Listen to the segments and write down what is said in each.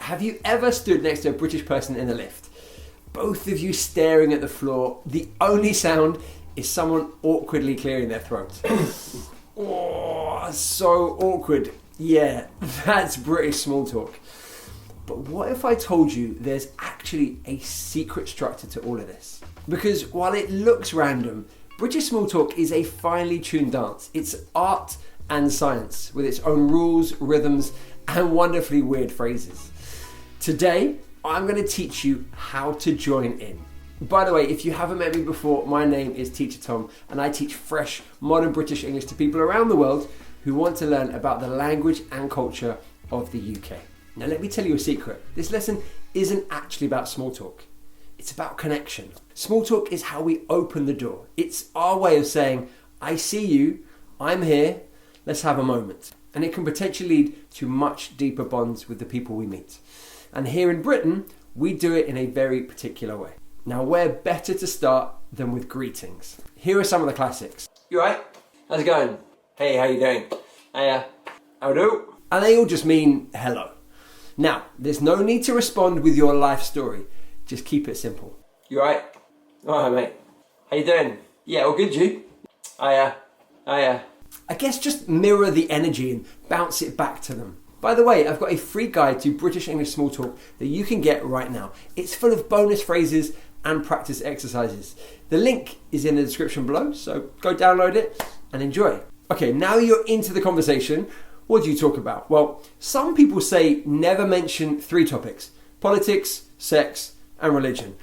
Have you ever stood next to a British person in the lift? Both of you staring at the floor. The only sound is someone awkwardly clearing their throat. Oh, so awkward. Yeah, that's British small talk. But what if I told you there's actually a secret structure to all of this? Because while it looks random, British small talk is a finely tuned dance. It's art and science with its own rules, rhythms, and wonderfully weird phrases. Today, I'm going to teach you how to join in. By the way, if you haven't met me before, my name is Teacher Tom, and I teach fresh, modern British English to people around the world who want to learn about the language and culture of the UK. Now, let me tell you a secret. This lesson isn't actually about small talk. It's about connection. Small talk is how we open the door. It's our way of saying, I see you, I'm here, let's have a moment. And it can potentially lead to much deeper bonds with the people we meet. And here in Britain, we do it in a very particular way. Now, where better to start than with greetings? Here are some of the classics. You alright? How's it going? Hey, how you doing? Hiya. How do? And they all just mean hello. Now, there's no need to respond with your life story. Just keep it simple. You alright? Alright, mate. How you doing? Yeah, all good, you? Hiya. Hiya. I guess just mirror the energy and bounce it back to them. By the way, I've got a free guide to British English small talk that you can get right now. It's full of bonus phrases and practice exercises. The link is in the description below, so go download it and enjoy. Okay, now you're into the conversation. What do you talk about? Well, some people say never mention 3 topics: politics, sex, and religion.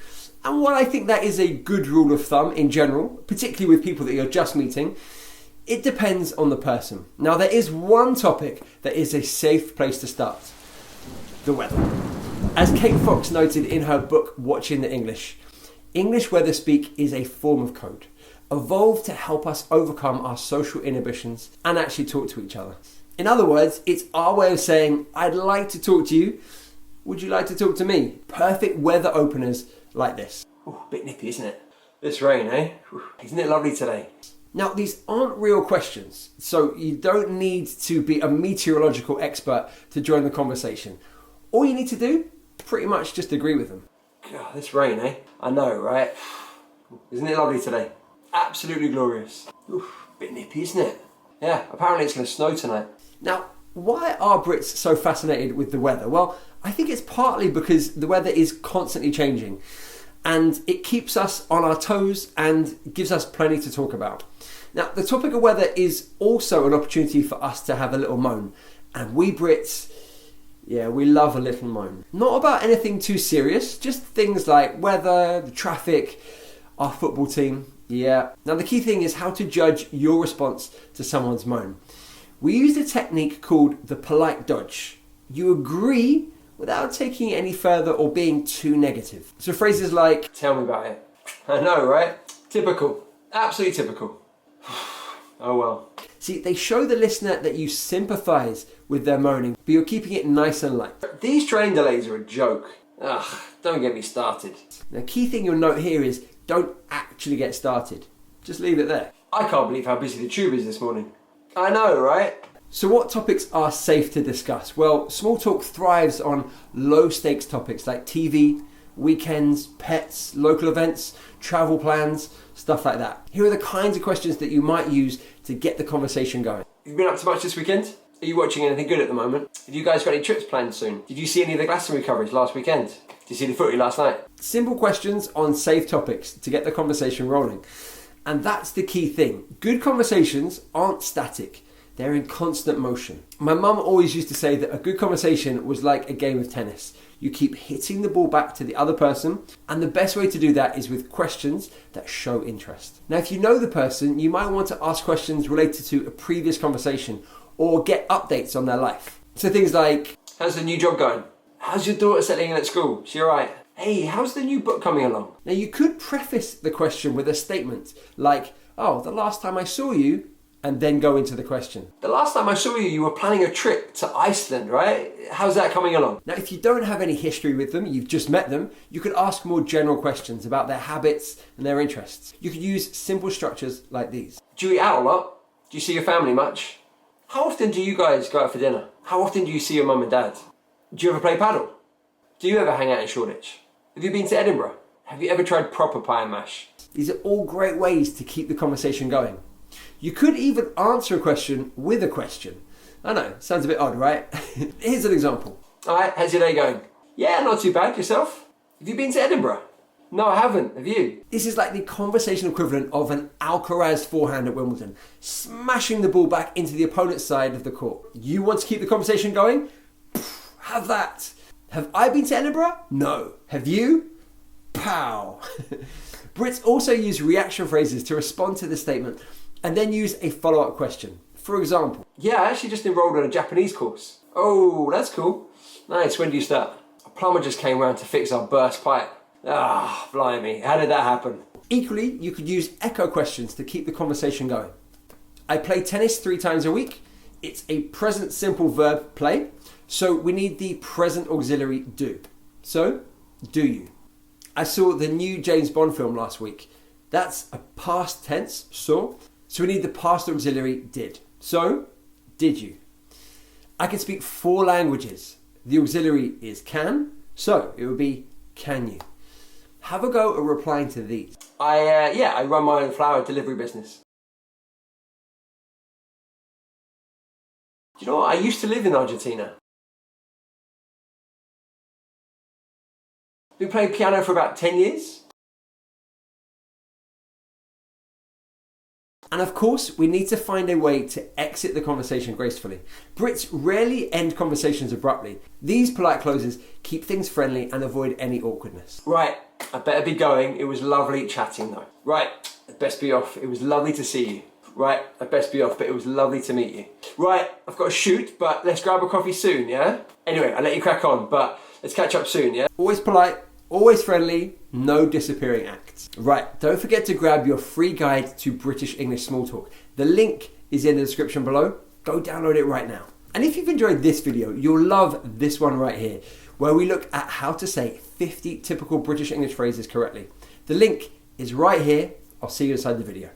And while I think that is a good rule of thumb in general, particularly with people that you're just meeting, it depends on the person. Now, there is one topic that is a safe place to start: the weather. As Kate Fox noted in her book, Watching the English, English weather speak is a form of code, evolved to help us overcome our social inhibitions and actually talk to each other. In other words, it's our way of saying, I'd like to talk to you. Would you like to talk to me? Perfect weather openers like this. Ooh, bit nippy, isn't it? This rain, eh? Isn't it lovely today? Now, these aren't real questions, so you don't need to be a meteorological expert to join the conversation. All you need to do, pretty much just agree with them. God, this rain, eh? I know, right? Isn't it lovely today? Absolutely glorious. Oof, bit nippy, isn't it? Yeah, apparently it's going to snow tonight. Now, why are Brits so fascinated with the weather? Well, I think it's partly because the weather is constantly changing, and it keeps us on our toes and gives us plenty to talk about. Now, the topic of weather is also an opportunity for us to have a little moan. And we Brits, yeah, we love a little moan. Not about anything too serious, just things like weather, the traffic, our football team, yeah. Now, the key thing is how to judge your response to someone's moan. We used a technique called the polite dodge. You agree without taking it any further or being too negative. So phrases like, tell me about it. I know, right? Typical. Absolutely typical. Oh well. See, they show the listener that you sympathise with their moaning, but you're keeping it nice and light. These train delays are a joke. Ugh, don't get me started. The key thing you'll note here is don't actually get started. Just leave it there. I can't believe how busy the tube is this morning. I know, right? So what topics are safe to discuss? Well, small talk thrives on low stakes topics like TV, weekends, pets, local events, travel plans, stuff like that. Here are the kinds of questions that you might use to get the conversation going. Have you been up to much this weekend? Are you watching anything good at the moment? Have you guys got any trips planned soon? Did you see any of the Glastonbury coverage last weekend? Did you see the footy last night? Simple questions on safe topics to get the conversation rolling. And that's the key thing. Good conversations aren't static. They're in constant motion. My mum always used to say that a good conversation was like a game of tennis. You keep hitting the ball back to the other person, and the best way to do that is with questions that show interest. Now, if you know the person, you might want to ask questions related to a previous conversation or get updates on their life. So things like, how's the new job going? How's your daughter settling in at school? She all right? Hey, how's the new book coming along? Now, you could preface the question with a statement like, oh, the last time I saw you, and then go into the question. The last time I saw you, you were planning a trip to Iceland, right? How's that coming along? Now, if you don't have any history with them, you've just met them, you could ask more general questions about their habits and their interests. You could use simple structures like these. Do you eat out a lot? Do you see your family much? How often do you guys go out for dinner? How often do you see your mum and dad? Do you ever play paddle? Do you ever hang out in Shoreditch? Have you been to Edinburgh? Have you ever tried proper pie and mash? These are all great ways to keep the conversation going. You could even answer a question with a question. I know, sounds a bit odd, right? Here's an example. Alright, how's your day going? Yeah, not too bad. Yourself? Have you been to Edinburgh? No, I haven't. Have you? This is like the conversation equivalent of an Alcaraz forehand at Wimbledon, smashing the ball back into the opponent's side of the court. You want to keep the conversation going? Have that. Have I been to Edinburgh? No. Have you? Pow. Brits also use reaction phrases to respond to the statement and then use a follow-up question. For example, yeah, I actually just enrolled on a Japanese course. Oh, that's cool. Nice, when do you start? A plumber just came round to fix our burst pipe. Ah, blimey, how did that happen? Equally, you could use echo questions to keep the conversation going. I play tennis 3 times a week. It's a present simple verb, play, so we need the present auxiliary do. So, do you? I saw the new James Bond film last week. That's a past tense, saw. So we need the past auxiliary did. So, did you? I can speak 4 languages. The auxiliary is can, so it would be can you. Have a go at replying to these. I run my own flower delivery business. Do you know what? I used to live in Argentina. Been playing piano for about 10 years. And of course, we need to find a way to exit the conversation gracefully. Brits rarely end conversations abruptly. These polite closes keep things friendly and avoid any awkwardness. Right, I better be going. It was lovely chatting though. Right, I'd best be off. It was lovely to see you. Right, I'd best be off, but it was lovely to meet you. Right, I've got to shoot, but let's grab a coffee soon, yeah? Anyway, I'll let you crack on, but let's catch up soon, yeah? Always polite, always friendly, no disappearing acts. Right, don't forget to grab your free guide to British English small talk. The link is in the description below. Go download it right now. And if you've enjoyed this video, you'll love this one right here, where we look at how to say 50 typical British English phrases correctly. The link is right here. I'll see you inside the video.